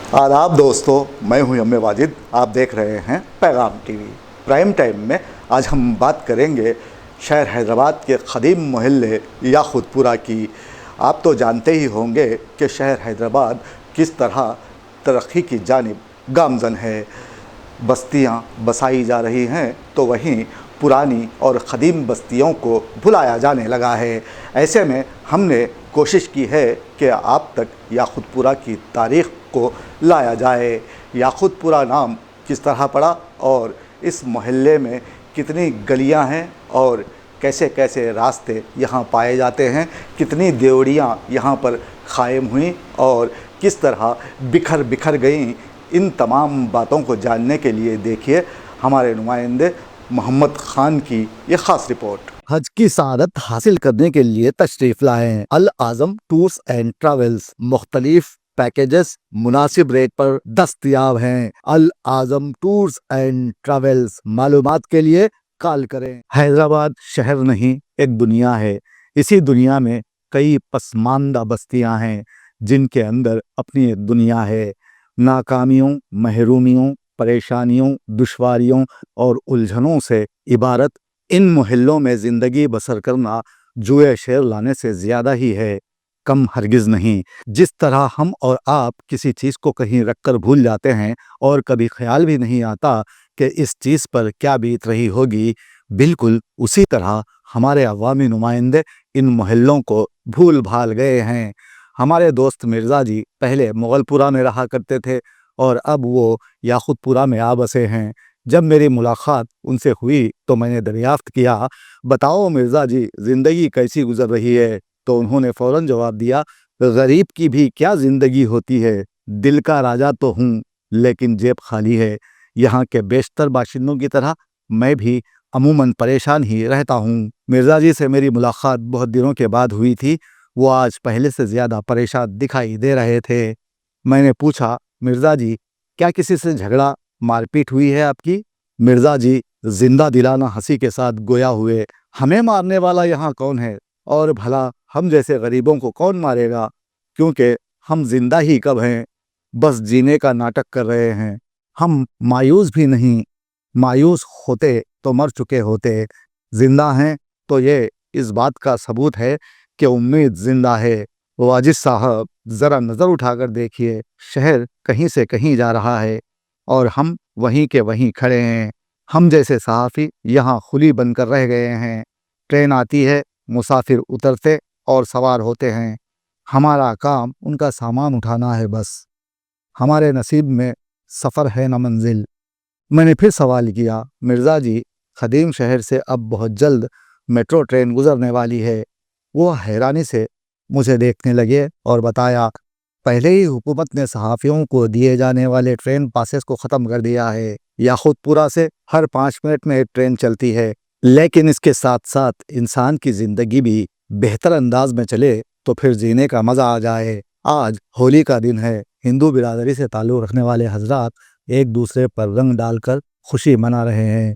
आदाब दोस्तों, मैं हूं यम वाजिद। आप देख रहे हैं पैगाम टीवी। प्राइम टाइम में आज हम बात करेंगे शहर हैदराबाद के क़दीम मोहल्ले याक़ूतपुरा की। आप तो जानते ही होंगे कि शहर हैदराबाद किस तरह तरक्की की जानिब गामज़न है। बस्तियां बसाई जा रही हैं तो वहीं पुरानी और क़दीम बस्तियों को भुलाया जाने लगा है। ऐसे में हमने कोशिश की है कि आप तक याक़ूतपुरा की तारीख़ को लाया जाए। याक़ूतपुरा नाम किस तरह पड़ा और इस मोहल्ले में कितनी गलियां हैं और कैसे कैसे रास्ते यहाँ पाए जाते हैं, कितनी देवड़ियाँ यहाँ पर क़ायम हुईं और किस तरह बिखर बिखर गईं, इन तमाम बातों को जानने के लिए देखिए हमारे नुमाइंदे मोहम्मद ख़ान की ये ख़ास रिपोर्ट। हज की सआदत हासिल करने के लिए तशरीफ लाएं। अल आज़म टूर्स एंड ट्रैवल्स मुख्तलिफ पैकेजेस मुनासिब रेट पर दस्तयाब हैं। अल आज़म टूर्स एंड ट्रैवल्स। मालूमात के लिए कॉल करें। हैदराबाद शहर नहीं, एक दुनिया है। इसी दुनिया में कई पसमानदा बस्तियां हैं जिनके अंदर अपनी एक दुनिया है। नाकामियों, महरूमियों, परेशानियों, दुश्वारियों और उलझनों से इबारत इन मोहल्लों में ज़िंदगी बसर करना जुए शेर लाने से ज़्यादा ही है, कम हरगिज़ नहीं। जिस तरह हम और आप किसी चीज़ को कहीं रख कर भूल जाते हैं और कभी ख्याल भी नहीं आता कि इस चीज़ पर क्या बीत रही होगी, बिल्कुल उसी तरह हमारे अवामी नुमाइंदे इन मोहल्लों को भूल भाल गए हैं। हमारे दोस्त मिर्ज़ा जी पहले मुग़लपुरा में रहा करते थे और अब वो याक़ूतपुरा में आ बसे हैं। जब मेरी मुलाकात उनसे हुई तो मैंने दरियाफ्त किया, बताओ मिर्ज़ा जी, ज़िंदगी कैसी गुजर रही है? तो उन्होंने फ़ौरन जवाब दिया, गरीब की भी क्या ज़िंदगी होती है, दिल का राजा तो हूँ लेकिन जेब खाली है। यहाँ के बेशतर बाशिंदों की तरह मैं भी अमूमन परेशान ही रहता हूँ। मिर्ज़ा जी से मेरी मुलाकात बहुत दिनों के बाद हुई थी। वो आज पहले से ज़्यादा परेशान दिखाई दे रहे थे। मैंने पूछा, मिर्ज़ा जी, क्या किसी से झगड़ा मारपीट हुई है आपकी? मिर्ज़ा जी जिंदा दिलाना हंसी के साथ गोया हुए, हमें मारने वाला यहाँ कौन है और भला हम जैसे गरीबों को कौन मारेगा, क्योंकि हम जिंदा ही कब हैं, बस जीने का नाटक कर रहे हैं। हम मायूस भी नहीं, मायूस होते तो मर चुके होते। जिंदा हैं तो ये इस बात का सबूत है कि उम्मीद जिंदा है। वाजिद साहब, ज़रा नज़र उठाकर देखिए, शहर कहीं से कहीं जा रहा है और हम वहीं के वहीं खड़े हैं। हम जैसे सहाफ़ी यहाँ खुली बनकर रह गए हैं। ट्रेन आती है, मुसाफिर उतरते और सवार होते हैं। हमारा काम उनका सामान उठाना है बस। हमारे नसीब में सफ़र है न मंजिल। मैंने फिर सवाल किया, मिर्ज़ा जी, ख़दीम शहर से अब बहुत जल्द मेट्रो ट्रेन गुज़रने वाली है। वो हैरानी से मुझे देखने लगे और बताया, पहले ही हुकूमत ने सहाफ़ियों को दिए जाने वाले ट्रेन पासेस को ख़त्म कर दिया है। याक़ूतपुरा से हर 5 मिनट में एक ट्रेन चलती है, लेकिन इसके साथ साथ इंसान की ज़िंदगी भी बेहतर अंदाज में चले तो फिर जीने का मज़ा आ जाए। आज होली का दिन है। हिंदू बिरादरी से ताल्लुक़ रखने वाले हजरात एक दूसरे पर रंग डालकर खुशी मना रहे हैं।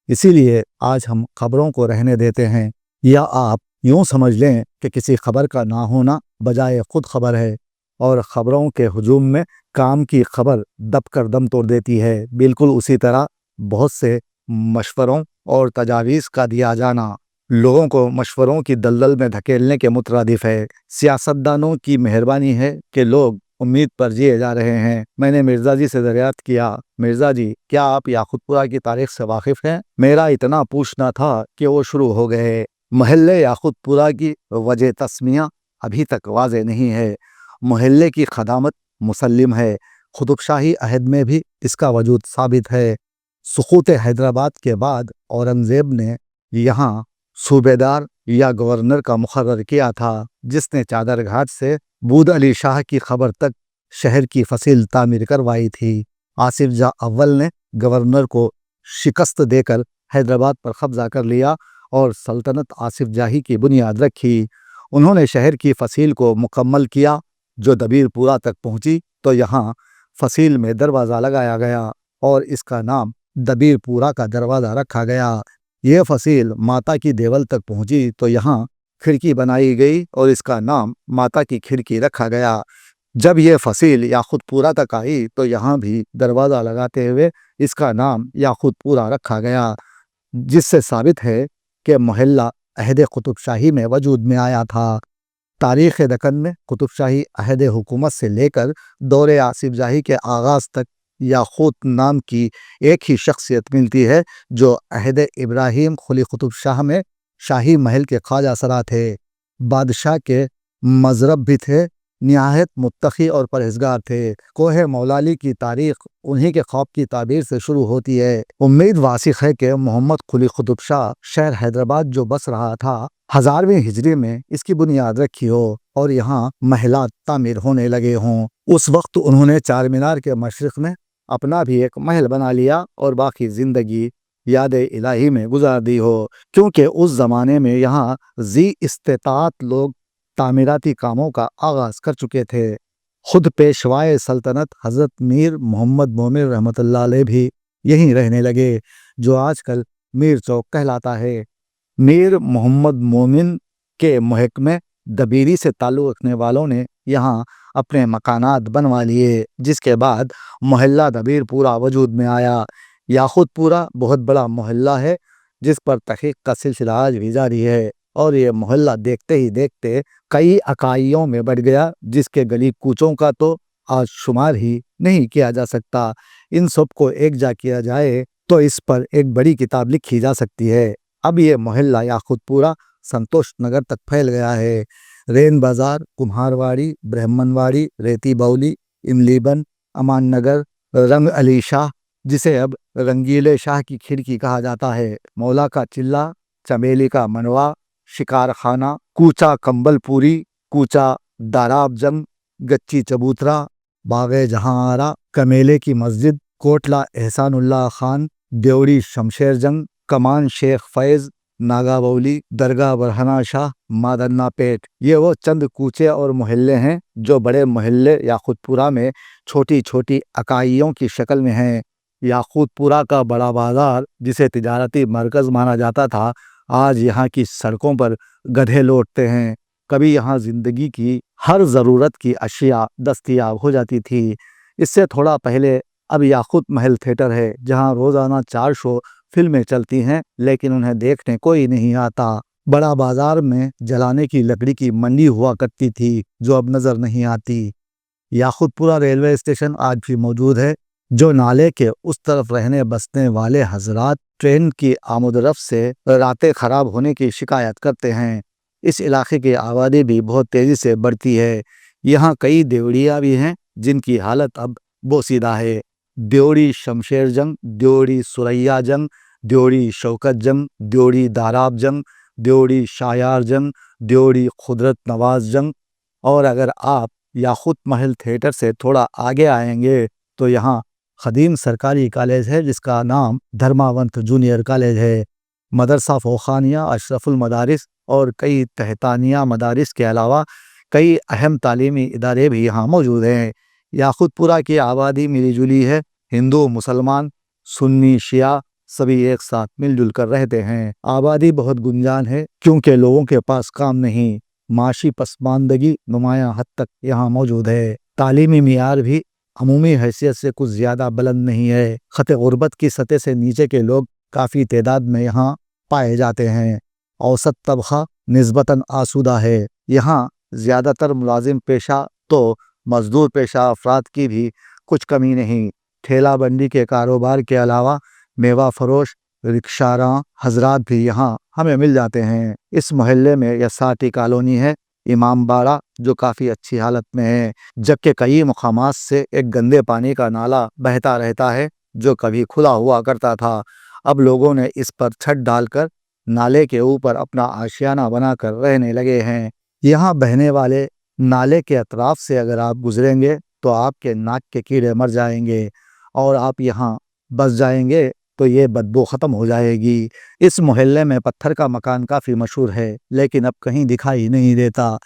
इसीलिए आज हम खबरों को रहने देते हैं, या आप यूँ समझ लें कि किसी खबर का ना होना बजाय खुद खबर है और ख़बरों के हुजूम में काम की खबर दब कर दम तोड़ देती है। बिल्कुल उसी तरह बहुत से मशवरों और तजावीज़ का दिया जाना लोगों को मशवरों की दलदल में धकेलने के मुतरादिफ है। सियासतदानों की मेहरबानी है कि लोग उम्मीद पर जिए जा रहे हैं। मैंने मिर्ज़ा जी से दरियाफ्त किया, मिर्ज़ा जी, क्या आप याक़ूतपुरा की तारीख़ से वाकिफ़ हैं? मेरा इतना पूछना था कि वो शुरू हो गए। महल्ले याक़ूतपुरा की वजह तस्मिया अभी तक वाज़ेह नहीं है। मोहल्ले की खदामत मुसल्लिम है। कुतुबशाही अहद में भी इसका वजूद साबित है। सुकूत हैदराबाद के बाद औरंगज़ेब ने यहाँ सूबेदार या गवर्नर का मुकर्रर किया था, जिसने चादर घाट से बूद अली शाह की खबर तक शहर की फसील तामीर करवाई थी। आसिफ जाह अव्वल ने गवर्नर को शिकस्त देकर हैदराबाद पर कब्जा कर लिया और सल्तनत आसिफ जाही की बुनियाद रखी। उन्होंने शहर की फसील को मुकम्मल किया। जो दबीरपुरा तक पहुंची तो यहाँ फसील में दरवाज़ा लगाया गया और इसका नाम दबीरपुरा का दरवाज़ा रखा गया। यह फसील माता की देवल तक पहुंची तो यहाँ खिड़की बनाई गई और इसका नाम माता की खिड़की रखा गया। जब ये फसील याकुतपुरा तक आई तो यहाँ भी दरवाज़ा लगाते हुए इसका नाम याकुतपुरा रखा गया, जिससे साबित है कि मोहल्ला अहद कुतुब शाही में वजूद में आया था। तारीख़ दक्कन में कुतुब शाही अहद हुकूमत से लेकर दौरे आसिफ जाही के आगाज़ तक याकूत नाम की एक ही शख्सियत मिलती है, जो अहद इब्राहिम खुली कुतुब शाह में शाही महल के ख्वाजा सरा थे। बादशाह के मज़रब भी थे, निहायत मुत्तक़ी और परहेज़गार थे। कोहे मौलाली की तारीख़ उन्हीं के ख्वाब की ताबीर से शुरू होती है। उम्मीद वासिक़ है कि मोहम्मद कुली कुतुब शाह शहर हैदराबाद जो बस रहा था, 1000वीं हिजरी में इसकी बुनियाद रखी हो और यहाँ महलात तामीर होने लगे हों। उस वक्त उन्होंने चार मीनार के मशरिक़ में अपना भी एक महल बना लिया और बाकी ज़िंदगी याद इलाही में गुजार दी हो, क्योंकि उस ज़माने में यहाँ ज़ी इस्तेताअत लोग तामीराती कामों का आगाज़ कर चुके थे। खुद पेशवाए सल्तनत हज़रत मीर मोहम्मद मोमिन रहमतुल्लाह अलैह भी यहीं रहने लगे, जो आजकल मीर चौक कहलाता है। मीर मोहम्मद मोमिन के महकमे दबीरी से ताल्लुक़ रखने वालों ने यहाँ अपने मकानात बनवा लिए, जिसके बाद मोहल्ला दबीर पूरा वजूद में आया। याकुतपुरा बहुत बड़ा मोहल्ला है, जिस पर तहक़ीक़ का सिलसिला आज भी जारी है, और ये मोहल्ला देखते ही देखते कई इकाइयों में बढ़ गया, जिसके गली कूचों का तो आज शुमार ही नहीं किया जा सकता। इन सब को एक जा किया जाए तो इस पर एक बड़ी किताब लिखी जा सकती है। अब ये मोहल्ला याकुतपुरा संतोष नगर तक फैल गया है। रेन बाज़ार, कुम्हारवाड़ी, ब्राह्मणवाड़ी, रेती बौली, इमलीबन, अमान नगर, रंग अली शाह, जिसे अब रंगीले शाह की खिड़की कहा जाता है, मौला का चिल्ला, चमेली का मनवा, शिकार खाना, कूचा कंबलपुरी, कूचा दाराब जंग, गच्ची चबूतरा, बागे जहां आरा, कमेले की मस्जिद, कोटला एहसानुल्लाह खान, देवड़ी शमशेर जंग, कमान शेख फैज़, नागाबौली, दरगाह बरहना शाह, मादन्ना पेट, ये वो चंद कूचे और मोहल्ले हैं जो बड़े मोहल्ले याकुतपुरा में छोटी छोटी इकाइयों की शक्ल में हैं। याकुतपुरा का बड़ा बाज़ार, जिसे तिजारती मरकज़ माना जाता था, आज यहाँ की सड़कों पर गधे लौटते हैं। कभी यहाँ ज़िंदगी की हर ज़रूरत की अशिया दस्तयाब हो जाती थी। इससे थोड़ा पहले अब याकूत महल थिएटर है, जहाँ रोज़ाना 4 शो फिल्में चलती हैं, लेकिन उन्हें देखने कोई नहीं आता। बड़ा बाज़ार में जलाने की लकड़ी की मंडी हुआ करती थी, जो अब नज़र नहीं आती। याकुतपुरा रेलवे स्टेशन आज भी मौजूद है, जो नाले के उस तरफ रहने बसने वाले हजरात ट्रेन की आमदरफ्त से रातें ख़राब होने की शिकायत करते हैं। इस इलाके की आबादी भी बहुत तेज़ी से बढ़ती है। यहाँ कई देवड़ियाँ भी हैं, जिनकी हालत अब बोसीदा है। देवड़ी शमशेर जंग, देवड़ी सुरैया जंग, देवड़ी शौकत जंग, देवड़ी दाराब जंग, देवड़ी शायार जंग, देवड़ी खुदरत नवाज जंग। और अगर आप याकूत महल थिएटर से थोड़ा आगे आएंगे तो यहाँ ख़दीम सरकारी कॉलेज है, जिसका नाम धर्मावंत जूनियर कॉलेज है। मदरसा फ़ोखानिया, अशरफुल मदारिस और कई तहतानिया मदारिस के अलावा कई अहम तालीमी इदारे भी यहाँ मौजूद हैं। याकुतपुरा की आबादी मिली जुली है, हिंदू मुसलमान सुन्नी शिया सभी एक साथ मिलजुल कर रहते हैं। आबादी बहुत गुंजान है, क्योंकि लोगों के पास काम नहीं, माशी पसमानदगी नुमायां हद तक यहाँ मौजूद है। तालीमी मियार भी अमूमी हैसियत से कुछ ज़्यादा बुलंद नहीं है। ख़त गुर्बत की सतह से नीचे के लोग काफ़ी तादाद में यहाँ पाए जाते हैं। औसत तबक़ा निस्बतन आसूदा है। यहाँ ज़्यादातर मुलाजिम पेशा तो मज़दूर पेशा अफराद की भी कुछ कमी नहीं। ठेला बंडी के कारोबार के अलावा मेवा फरोश, रिक्शारां हजरात भी यहाँ हमें मिल जाते हैं। इस मोहल्ले में यसाटी कॉलोनी है, इमाम बाड़ा, जो काफ़ी अच्छी हालत में है, जबकि कई मकामात से एक गंदे पानी का नाला बहता रहता है, जो कभी खुला हुआ करता था। अब लोगों ने इस पर छत डालकर नाले के ऊपर अपना आशियाना बनाकर रहने लगे हैं। यहाँ बहने वाले नाले के अतराफ से अगर आप गुजरेंगे तो आपके नाक के कीड़े मर जाएंगे, और आप यहाँ बस जाएंगे तो ये बदबू ख़त्म हो जाएगी। इस मोहल्ले में पत्थर का मकान काफ़ी मशहूर है, लेकिन अब कहीं दिखाई नहीं देता।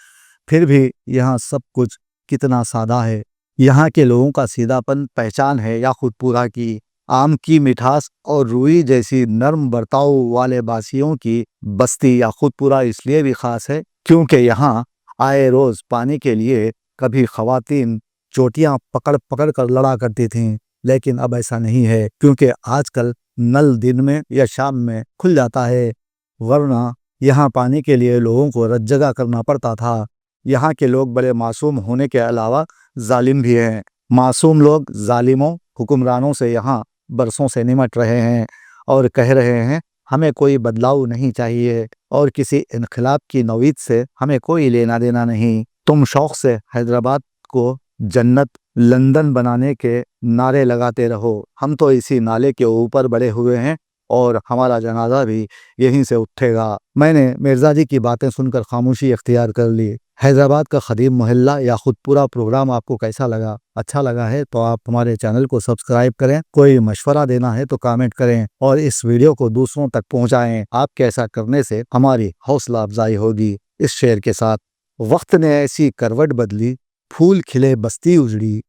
फिर भी यहाँ सब कुछ कितना सादा है। यहाँ के लोगों का सीधापन पहचान है याकुतपुरा की। आम की मिठास और रूई जैसी नर्म बर्ताव वाले बासियों की बस्ती याकुतपुरा इसलिए भी ख़ास है, क्योंकि यहाँ आए रोज़ पानी के लिए कभी खवातीन चोटियां पकड़ पकड़ कर लड़ा करती थीं, लेकिन अब ऐसा नहीं है, क्योंकि आजकल नल दिन में या शाम में खुल जाता है, वरना यहाँ पानी के लिए लोगों को रज्जगा करना पड़ता था। यहाँ के लोग बड़े मासूम होने के अलावा जालिम भी हैं। मासूम लोग जालिमों हुक्मरानों से यहाँ बरसों से निमट रहे हैं और कह रहे हैं हमें कोई बदलाव नहीं चाहिए और किसी इनकलाब की नौईद से हमें कोई लेना देना नहीं। तुम शौक से हैदराबाद को जन्नत लंदन बनाने के नारे लगाते रहो, हम तो इसी नाले के ऊपर बड़े हुए हैं और हमारा जनाजा भी यहीं से उठेगा। मैंने मिर्ज़ा जी की बातें सुनकर खामोशी इख्तियार कर ली। हैदराबाद का ख़दीम मोहल्ला या खुद पूरा प्रोग्राम आपको कैसा लगा? अच्छा लगा है तो आप हमारे चैनल को सब्सक्राइब करें, कोई मशवरा देना है तो कमेंट करें और इस वीडियो को दूसरों तक पहुंचाएं। आपके ऐसा करने से हमारी हौसला अफजाई होगी। इस शेर के साथ, वक्त ने ऐसी करवट बदली, फूल खिले बस्ती उजड़ी।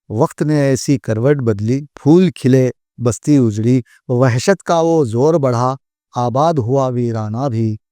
वक्त ने ऐसी करवट बदली, फूल खिले बस्ती उजड़ी। वहशत का वो जोर बढ़ा, आबाद हुआ वीराना भी।